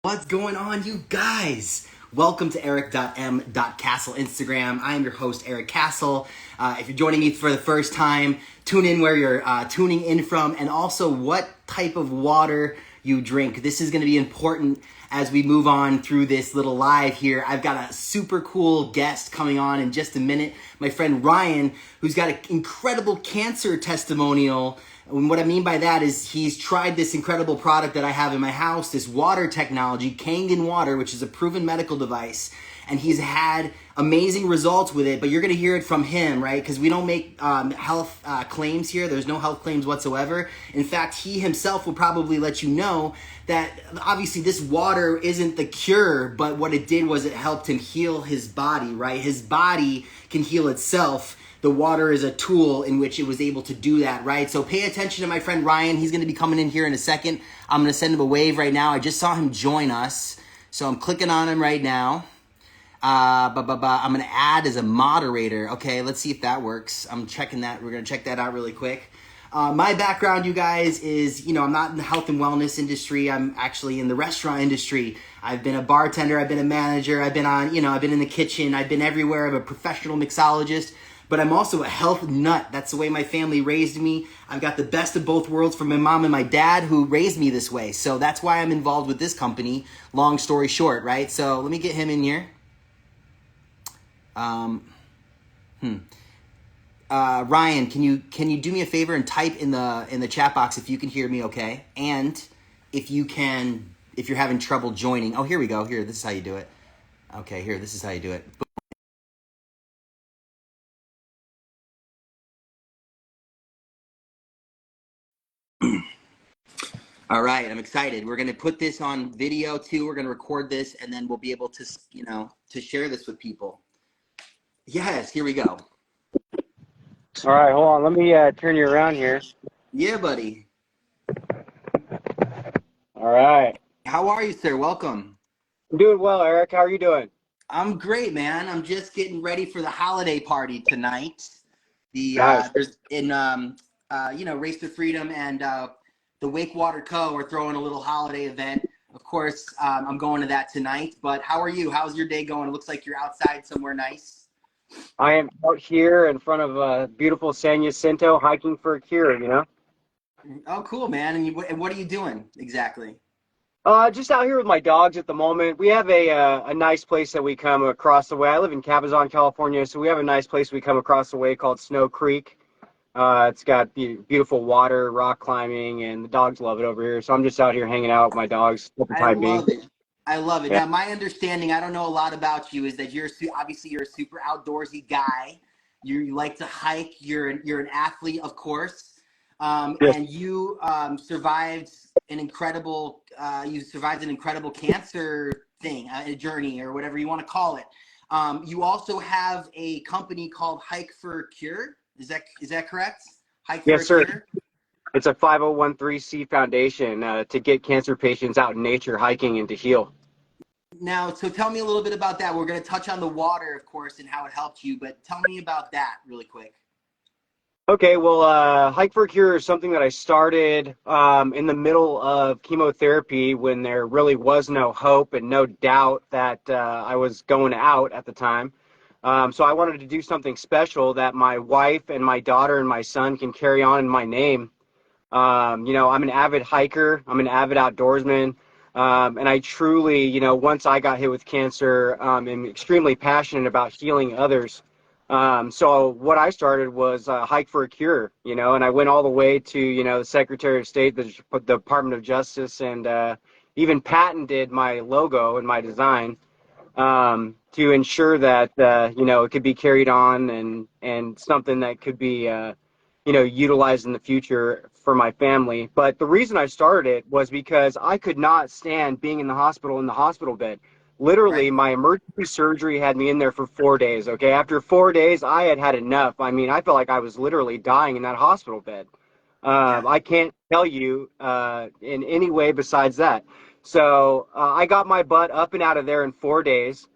What's going on, you guys? Welcome to Eric.m.Castle Instagram. I am your host, Eric Castle. If you're joining me for the first time, tune in where you're tuning in from and also what type of water you drink. This is going to be important as we move on through this little live here. I've got a super cool guest coming on in just a minute. My friend Ryan, who's got an incredible cancer testimonial. And what I mean by that is he's tried this incredible product that I have in my house, this water technology, Kangen water, which is a proven medical device. And he's had amazing results with it, but you're going to hear it from him, right? Because we don't make health claims here. There's no health claims whatsoever. In fact, he himself will probably let you know that obviously this water isn't the cure, but what it did was it helped him heal his body, right? His body can heal itself. The water is a tool in which it was able to do that, right? So pay attention to my friend Ryan. He's going to be coming in here in a second. I'm going to send him a wave right now. I just saw him join us. So I'm clicking on him right now. I'm going to add as a moderator. Okay, let's see if that works. I'm checking that. We're going to check that out really quick. My background, you guys, is, I'm not in the health and wellness industry. I'm actually in the restaurant industry. I've been a bartender. I've been a manager. I've been on, I've been in the kitchen. I've been everywhere. I'm a professional mixologist. But I'm also a health nut. That's the way my family raised me. I've got the best of both worlds from my mom and my dad who raised me this way. So that's why I'm involved with this company, long story short, right? So let me get him in here. Ryan, can you do me a favor and type in the chat box if you can hear me okay? And if you're having trouble joining. Oh, here we go. Here, this is how you do it. Okay, here, this is how you do it. All right, I'm excited. We're going to put this on video too. We're going to record this and then we'll be able to, to share this with people. Yes, here we go. All right, hold on. Let me turn you around here. Yeah, buddy. All right. How are you, sir? Welcome. I'm doing well, Eric. How are you doing? I'm great, man. I'm just getting ready for the holiday party tonight. Nice. There's in Race to Freedom and the Wakewater Co. are throwing a little holiday event. Of course, I'm going to that tonight. But how are you? How's your day going? It looks like you're outside somewhere nice. I am out here in front of beautiful San Jacinto hiking for a cure, Oh, cool, man. And what are you doing exactly? Just out here with my dogs at the moment. We have a nice place that we come across the way. I live in Cabazon, California, so we have a nice place we come across the way called Snow Creek. It's got beautiful water, rock climbing, and the dogs love it over here. So I'm just out here hanging out with my dogs for the time being. I love it. Yeah. Now, my understanding, I don't know a lot about you, is that you're a super outdoorsy guy. You like to hike. You're an athlete, of course, Yes. and you survived an incredible cancer thing, a journey, or whatever you want to call it. You also have a company called Hike for Cure. Is that correct? Hike for Yes, sir. Cure. It's a 501(c) foundation to get cancer patients out in nature hiking and to heal. Now, so tell me a little bit about that. We're going to touch on the water, of course, and how it helped you, but tell me about that really quick. Okay, well, Hike for a Cure is something that I started in the middle of chemotherapy when there really was no hope and no doubt that I was going out at the time. So I wanted to do something special that my wife and my daughter and my son can carry on in my name. I'm an avid hiker. I'm an avid outdoorsman. And I truly, once I got hit with cancer, am extremely passionate about healing others. So what I started was Hike for a Cure, and I went all the way to, the Secretary of State, the Department of Justice, and even patented my logo and my design to ensure that, it could be carried on and something that could be, utilized in the future for my family. But the reason I started it was because I could not stand being in the hospital bed. Literally, Right. my emergency surgery had me in there for 4 days, okay? After 4 days, I had enough. I mean, I felt like I was literally dying in that hospital bed. Yeah. I can't tell you in any way besides that. So I got my butt up and out of there in 4 days.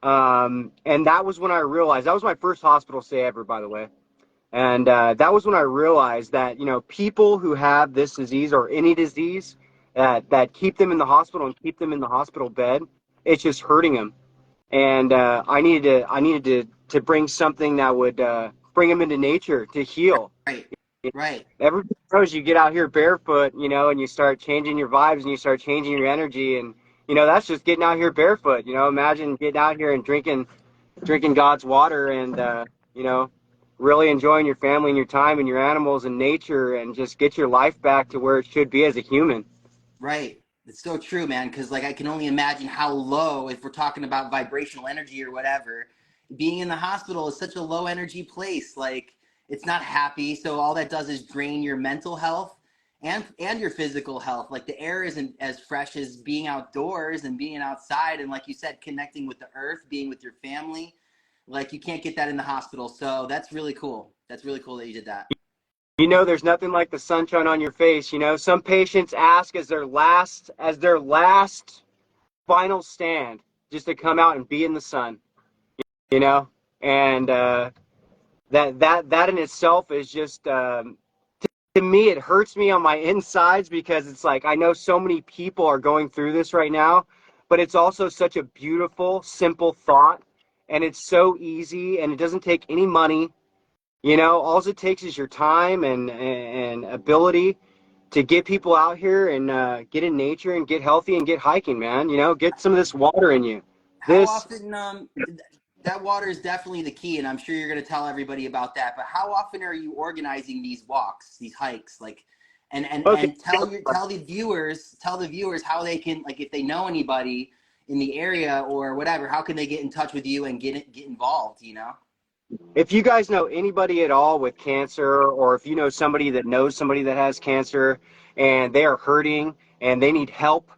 And that was when I realized, that was my first hospital stay ever, by the way. And that was when I realized that, people who have this disease or any disease, that keep them in the hospital and keep them in the hospital bed. It's just hurting them. And I needed to bring something that would bring them into nature to heal. Right. Right. Everybody knows you get out here barefoot, and you start changing your vibes and you start changing your energy, and that's just getting out here barefoot. Imagine getting out here and drinking God's water, and you know, really enjoying your family and your time and your animals and nature, and just get your life back to where it should be as a human. Right. It's so true, man. Because like I can only imagine how low, if we're talking about vibrational energy or whatever, being in the hospital is such a low energy place. Like it's not happy. So all that does is drain your mental health and your physical health. Like the air isn't as fresh as being outdoors and being outside. And like you said, connecting with the earth, being with your family. Like you can't get that in the hospital. So that's really cool. That's really cool that you did that. There's nothing like the sunshine on your face. Some patients ask as their last final stand just to come out and be in the sun. You know, and that in itself is just to me, it hurts me on my insides, because it's like I know so many people are going through this right now, but it's also such a beautiful, simple thought, and it's so easy, and it doesn't take any money. All it takes is your time and ability to get people out here and get in nature and get healthy and get hiking, man. Get some of this water in you. How This, often that water is definitely the key, and I'm sure you're going to tell everybody about that, but how often are you organizing these walks, these hikes, like okay. and tell the viewers how they can, like, if they know anybody in the area or whatever, how can they get in touch with you and get involved? If you guys know anybody at all with cancer, or if you know somebody that knows somebody that has cancer and they are hurting and they need help,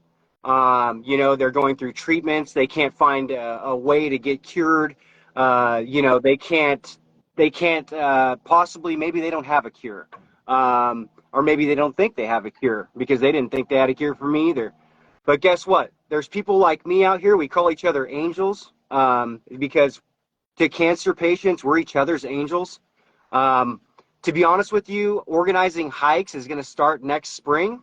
they're going through treatments, they can't find a way to get cured, they can't possibly, maybe they don't have a cure, or maybe they don't think they have a cure, because they didn't think they had a cure for me either. But guess what? There's people like me out here. We call each other angels, because to cancer patients, we're each other's angels. Um, to be honest with you, organizing hikes is going to start next spring,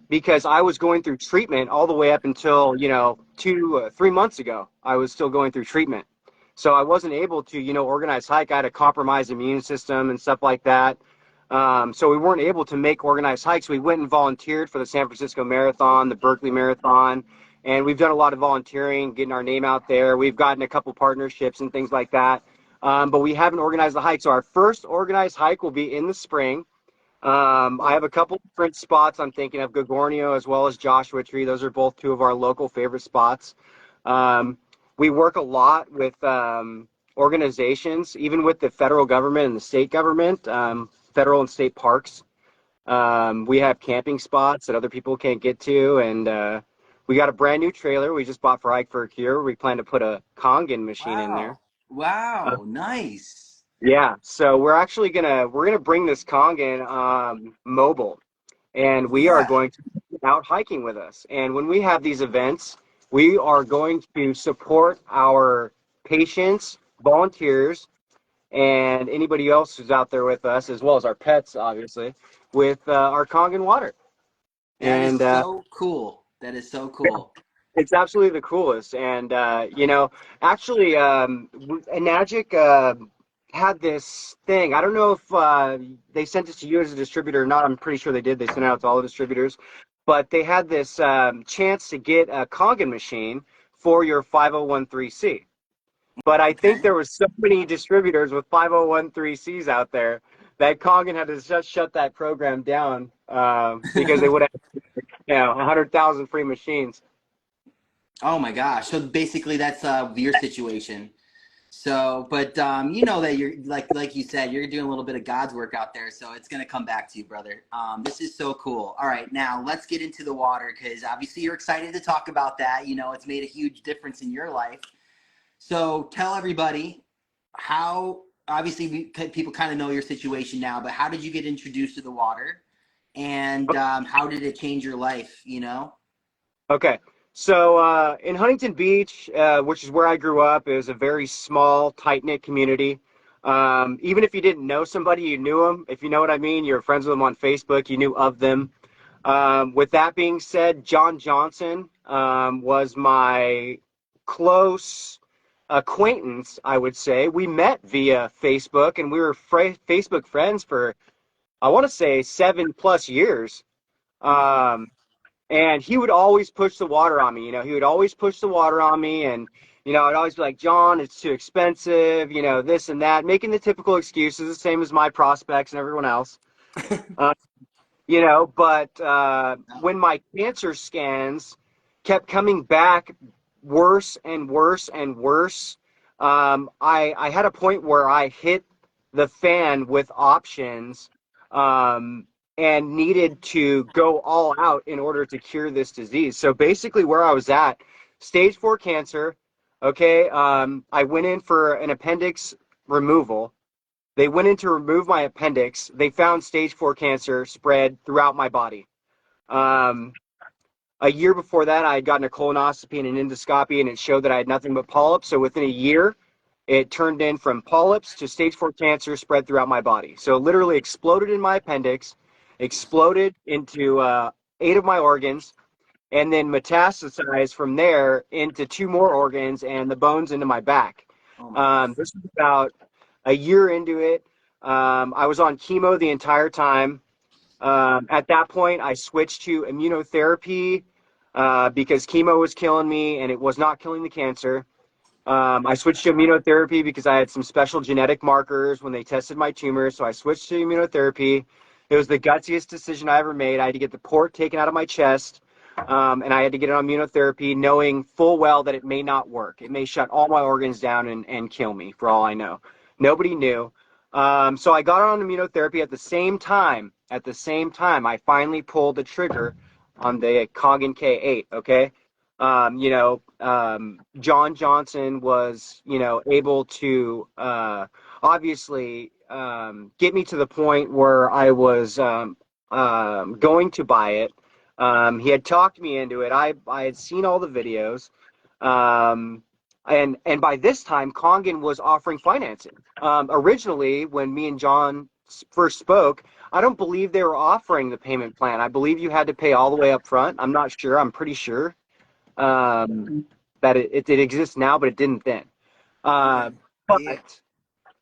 because I was going through treatment all the way up until, 3 months ago. I was still going through treatment. So I wasn't able to, organize hike. I had a compromised immune system and stuff like that. So we weren't able to make organized hikes. We went and volunteered for the San Francisco Marathon, the Berkeley Marathon, and we've done a lot of volunteering, getting our name out there. We've gotten a couple partnerships and things like that, but we haven't organized the hike. So our first organized hike will be in the spring. I have a couple different spots I'm thinking of, Gagornio as well as Joshua Tree. Those are both two of our local favorite spots. We work a lot with organizations, even with the federal government and the state government, federal and state parks. We have camping spots that other people can't get to, and we got a brand new trailer we just bought for Hike for a Cure. We plan to put a Kangen machine in there. Wow. Wow, nice. Yeah, so we're gonna bring this Kangen mobile, and we are Yeah. going to be out hiking with us. And when we have these events, we are going to support our patients, volunteers, and anybody else who's out there with us, as well as our pets, obviously, with our Kangen water. That And is so cool. That is so cool. it's absolutely the coolest. And actually, Enagic had this thing. I don't know if they sent it to you as a distributor or not. I'm pretty sure they did. They sent it out to all the distributors. But they had this chance to get a Kangen machine for your 5013C. But I think Okay. there was so many distributors with 5013Cs out there that Kangen had to just shut that program down, because they would have, 100,000 free machines. Oh my gosh. So basically that's your situation. So, but you know that you're like you said, you're doing a little bit of God's work out there, so it's gonna come back to you, brother. This is so cool. All right, now let's get into the water, because obviously you're excited to talk about that. It's made a huge difference in your life. So tell everybody how. Obviously, people kind of know your situation now, but how did you get introduced to the water, and how did it change your life? Okay. So in Huntington Beach, which is where I grew up, it was a very small, tight-knit community. Even if you didn't know somebody, you knew them. If you know what I mean, you were friends with them on Facebook, you knew of them. With that being said, John Johnson was my close acquaintance, I would say. We met via Facebook, and we were Facebook friends for, I want to say, 7+ years. Mm-hmm. Um, and he would always push the water on me. He would always push the water on me, and I'd always be like, John, it's too expensive, this and that, making the typical excuses, the same as my prospects and everyone else. Uh, but when my cancer scans kept coming back worse and worse and worse, I had a point where I hit the fan with options, and needed to go all out in order to cure this disease. So basically, where I was at, stage 4 cancer. Okay, I went in for an appendix removal. They went in to remove my appendix. They found stage 4 cancer spread throughout my body. Um, a year before that, I had gotten a colonoscopy and an endoscopy, and it showed that I had nothing but polyps. So within a year, it turned in from polyps to stage 4 cancer spread throughout my body. So it literally exploded in my appendix, exploded into 8 of my organs, and then metastasized from there into 2 more organs and the bones into my back. Oh my goodness. This was about a year into it. I was on chemo the entire time. At that point, I switched to immunotherapy because chemo was killing me and it was not killing the cancer. I switched to immunotherapy because I had some special genetic markers when they tested my tumor. So I switched to immunotherapy. It was the gutsiest decision I ever made. I had to get the port taken out of my chest, and I had to get it on immunotherapy, knowing full well that it may not work. It may shut all my organs down and kill me, for all I know. Nobody knew. So I got on immunotherapy at the same time. At the same time, I finally pulled the trigger on the Kangen K8. Okay. John Johnson was, able to obviously get me to the point where I was going to buy it. He had talked me into it. I had seen all the videos. Um, and by this time, Kangen was offering financing. Originally, when me and John first spoke, I don't believe they were offering the payment plan. I believe you had to pay all the way up front. I'm not sure. I'm pretty sure that it exists now, but it didn't then. Okay. Yeah. But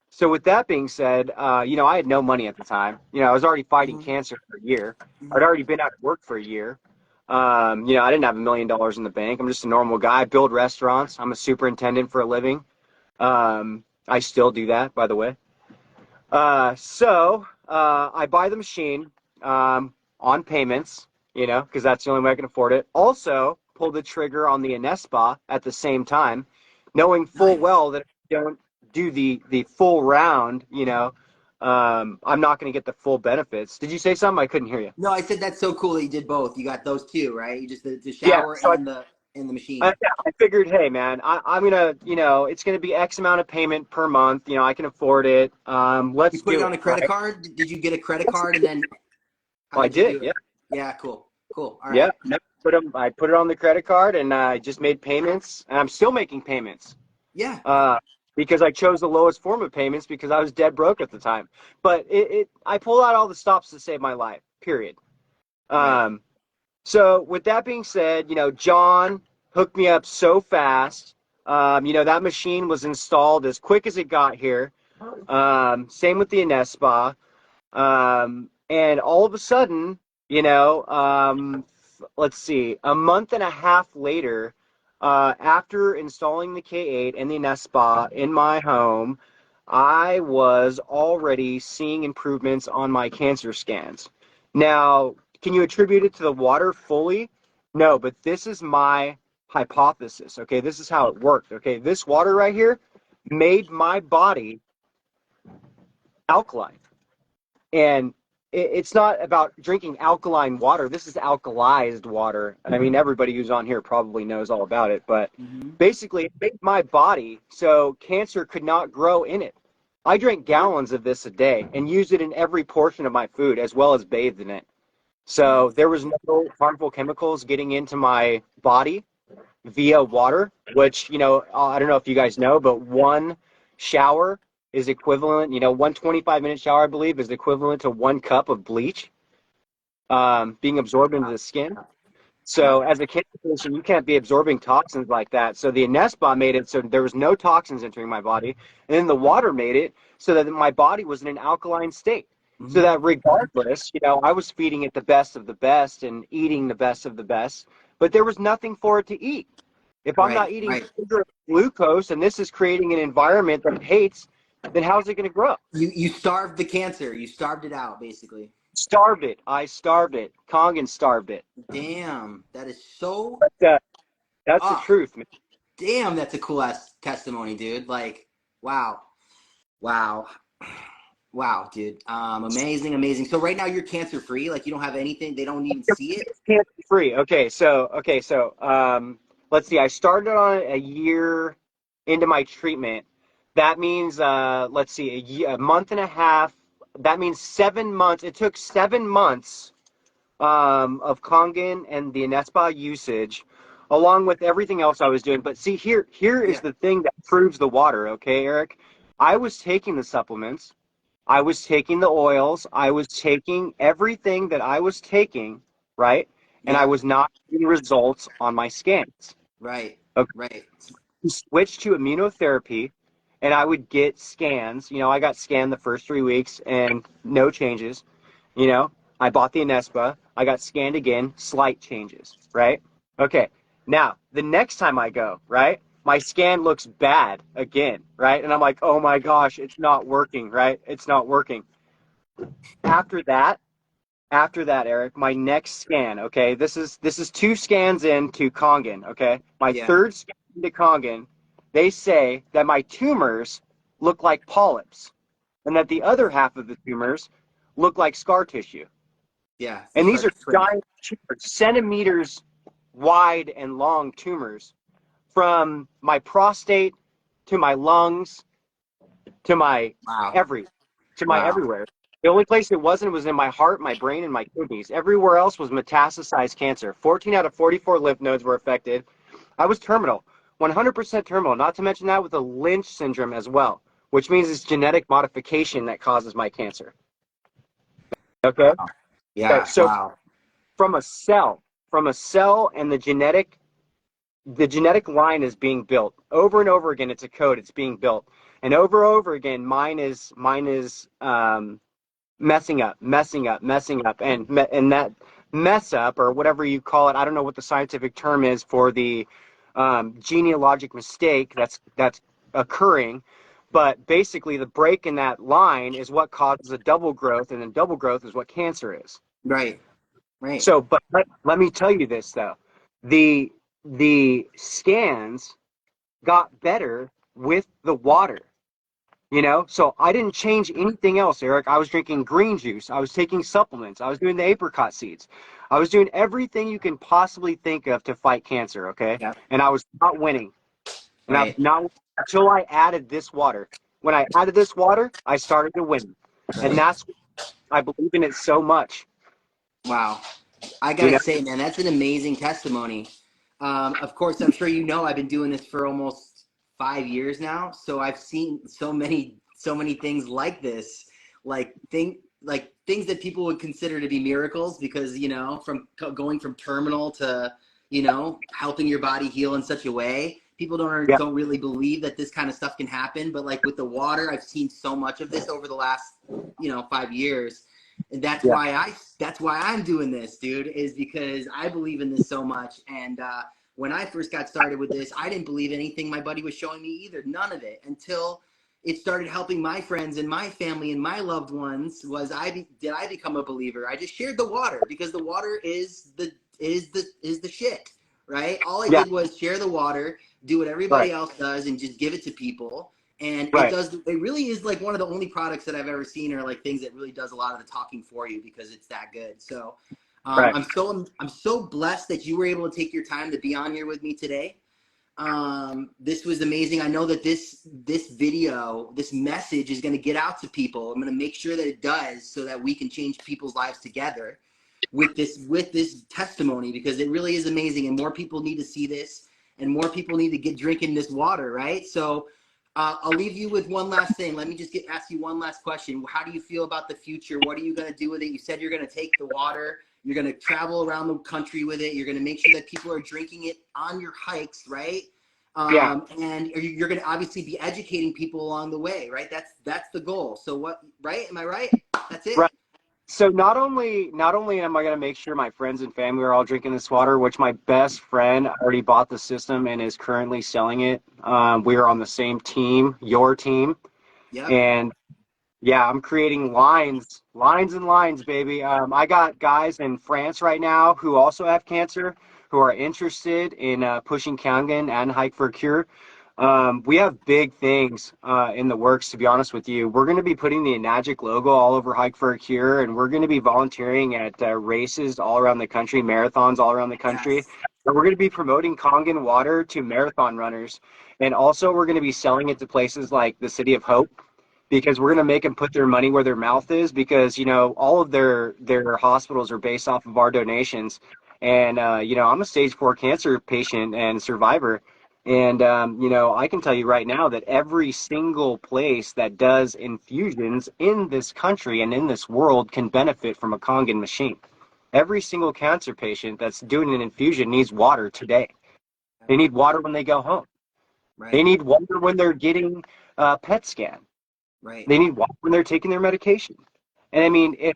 so with that being said, I had no money at the time. I was already fighting Mm-hmm. cancer for a year. I'd Mm-hmm. already been out of work for a year. I didn't have $1 million in the bank. I'm just a normal guy. I build restaurants. I'm a superintendent for a living. I still do that, by the way. So I buy the machine on payments, because that's the only way I can afford it. Also, pull the trigger on the Inespa at the same time, knowing full Nice. well that if I don't do the full round, I'm not going to get the full benefits. Did you say something? I couldn't hear you. No, I said that's so cool that you did both. You got those two, right? You just did the Yeah. shower So and the machine. I figured, hey, man, I'm gonna, it's gonna be X amount of payment per month. I can afford it. You Let's put it do on it, a credit right? card? Did you get a credit card and then how Well, I did you did. do Yeah. it? Yeah, cool. Cool. All Yeah, right. no, I put it on the credit card, and I just made payments, and I'm still making payments Yeah. uh, because I chose the lowest form of payments because I was dead broke at the time. But I pulled out all the stops to save my life. Period. Right. Um, so with that being said, John hooked me up so fast. That machine was installed as quick as it got here. Same with the Inespa. And all of a sudden, let's see, a month and a half later, after installing the K8 and the Nespa in my home, I was already seeing improvements on my cancer scans. Now, can you attribute it to the water fully? No, but this is my hypothesis. Okay, this is how it worked. Okay, this water right here made my body alkaline. And it's not about drinking alkaline water. This is alkalized water. I mean, everybody who's on here probably knows all about it. But Mm-hmm. basically, it made my body so cancer could not grow in it. I drank gallons of this a day and used it in every portion of my food as well as bathed in it. So Nice. there was no harmful chemicals getting into my body via water, which, I don't know if you guys know, but one shower is equivalent, one 25-minute shower, I believe, is equivalent to 1 cup of bleach. being absorbed into the skin. Yeah. So as a cancer patient, you can't be absorbing toxins like that. So the Anespa made it so there was no toxins entering my body. And then the water made it so that my body was in an alkaline state. So Hmm. that regardless, I was feeding it the best of the best and eating the best of the best, but there was nothing for it to eat. If I'm Right. not eating Right. sugar, glucose, and this is creating an environment that it hates, then how's it going to grow? You starved the cancer. You starved it out, basically. Starved it. I starved it. Kangen starved it. Damn, that is so. But, that's the Ah, truth, man. damn, that's a cool ass testimony, dude. Like, wow, wow, wow, dude. Amazing, amazing. So right now you're cancer free. Like you don't have anything. They don't even see it. Cancer free. Okay, so let's see. I started on it a year into my treatment. That means let's see, a month and a half. That means 7 months. It took 7 months of Kangen and the Anespa usage, along with everything else I was doing. But see, here is Yeah, the thing that proves the water. Okay, Eric, I was taking the supplements. I was taking the oils. I was taking everything that I was taking, right? And I yeah, was not getting results on my scans. right, Okay. right. Switched to immunotherapy, and I would get scans. I got scanned the first 3 weeks and no changes. You know, I bought the Anespa. I got scanned again, slight changes, right? Okay. Now, the next time I go, right, my scan looks bad again, right? And I'm like, oh my gosh, it's not working, right? It's not working. After that, Eric, my next scan, okay, this is 2 scans into Kangen, okay? My Yeah, third scan into Kangen, they say that my tumors look like polyps and that the other half of the tumors look like scar tissue. yeah. You And these start are to shrink. giant tumors, centimeters wide and long tumors from my prostate to my lungs to my Wow, every to my wow. everywhere. The only place it wasn't was in my heart, my brain, and my kidneys. Everywhere else was metastasized cancer. 14 out of 44 lymph nodes were affected. I was terminal, 100% terminal, not to mention that with a Lynch syndrome as well, which means it's genetic modification that causes my cancer. Okay? Wow. Okay, Yeah, so wow. from a cell, and the genetic line is being built over and over again. It's a code. It's being built, and over again. Mine is messing up, and that mess up or whatever you call it. I don't know what the scientific term is for the genealogic mistake that's occurring, but basically the break in that line is what causes a double growth, and then double growth is what cancer is. Right, right. So, but let me tell you this though, the scans got better with the water. So I didn't change anything else, Eric. I was drinking green juice. I was taking supplements. I was doing the apricot seeds. I was doing everything you can possibly think of to fight cancer, okay? Yeah, And I was not winning. And I was right, not until I added this water. When I added this water, I started to win. And right. that's I believe in it so much. Wow. I You gotta know? say, man, that's an amazing testimony. Of course, I'm sure you know I've been doing this for almost 5 years now, so I've seen so many things like this, like things that people would consider to be miracles, because from going from terminal to helping your body heal in such a way. People don't Yeah, don't really believe that this kind of stuff can happen, but like with the water, I've seen so much of this over the last 5 years, and that's yeah, why I'm doing this, dude, is because I believe in this so much. And when I first got started with this, I didn't believe anything my buddy was showing me either, none of it, until it started helping my friends and my family and my loved ones. Did I become a believer? I just shared the water, because the water is the shit, right? All I yeah, did was share the water, do what right, everybody else does, and just give it to people. And right. it really is like one of the only products that I've ever seen, or like things that really does a lot of the talking for you, because it's that good. So Right. I'm so blessed that you were able to take your time to be on here with me today. This was amazing. I know that this message is going to get out to people. I'm going to make sure that it does, so that we can change people's lives together with this testimony, because it really is amazing, and more people need to see this, and more people need to get drinking this water, right? So I'll leave you with one last thing. Let me just ask you one last question. How do you feel about the future? What are you going to do with it? You said you're going to take the water, You're gonna travel around the country with it. You're gonna make sure that people are drinking it on your hikes, right? Yeah. And you're gonna obviously be educating people along the way, right? That's the goal. So what, right? Am I right? That's it. Right. So not only am I going to make sure my friends and family are all drinking this water, which my best friend already bought the system and is currently selling it. We are on the same team, your team, Yep. and yeah, I'm creating lines and lines, baby. I got guys in France right now who also have cancer who are interested in pushing Kangen and Hike for a Cure. We have big things in the works, to be honest with you. We're going to be putting the Enagic logo all over Hike for a Cure, and we're going to be volunteering at races all around the country, marathons all around the country. Yes. And we're going to be promoting Kangen water to marathon runners. And also, we're going to be selling it to places like the City of Hope, because we're going to make them put their money where their mouth is, because all of their hospitals are based off of our donations. And I'm a stage 4 cancer patient and survivor, and I can tell you right now that every single place that does infusions in this country and in this world can benefit from a Kangen machine. Every single cancer patient that's doing an infusion needs water today. They need water when they go home. They Right. need water when they're getting a PET scan. Right. They need water when they're taking their medication. And I mean, if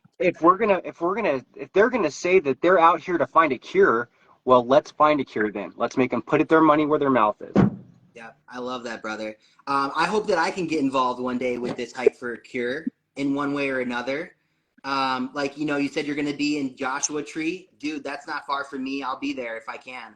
they're gonna say that they're out here to find a cure, well, let's find a cure then. Let's make them put their money where their mouth is. Yeah, I love that, brother. I hope that I can get involved one day with this Hike for a Cure in one way or another. Like, you said you're going to be in Joshua Tree. Dude, that's not far from me. I'll be there if I can.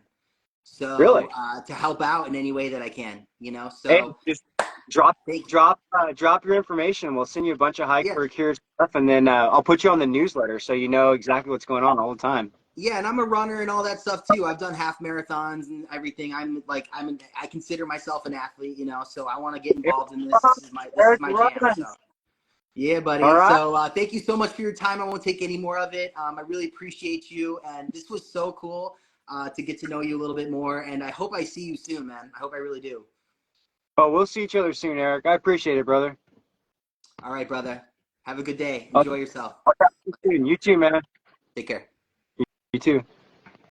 So Really. to help out in any way that I can. Hey, So just drop thank you. drop your information. We'll send you a bunch of Hike Yeah. for a Cure stuff, and then I'll put you on the newsletter so you know exactly what's going on all the time. Yeah, and I'm a runner and all that stuff too. I've done half marathons and everything. I consider myself an athlete. So I want to get involved in this. This is Eric, my jam. So runs. yeah, All buddy. right. So thank you so much for your time. I won't take any more of it. I really appreciate you, and this was so cool to get to know you a little bit more. And I hope I see you soon, man. I hope I really do. Oh, we'll see each other soon, Eric. I appreciate it, brother. All right, brother. Have a good day. I'll, Enjoy yourself. I'll talk to you soon. You too, man. Take care. You too.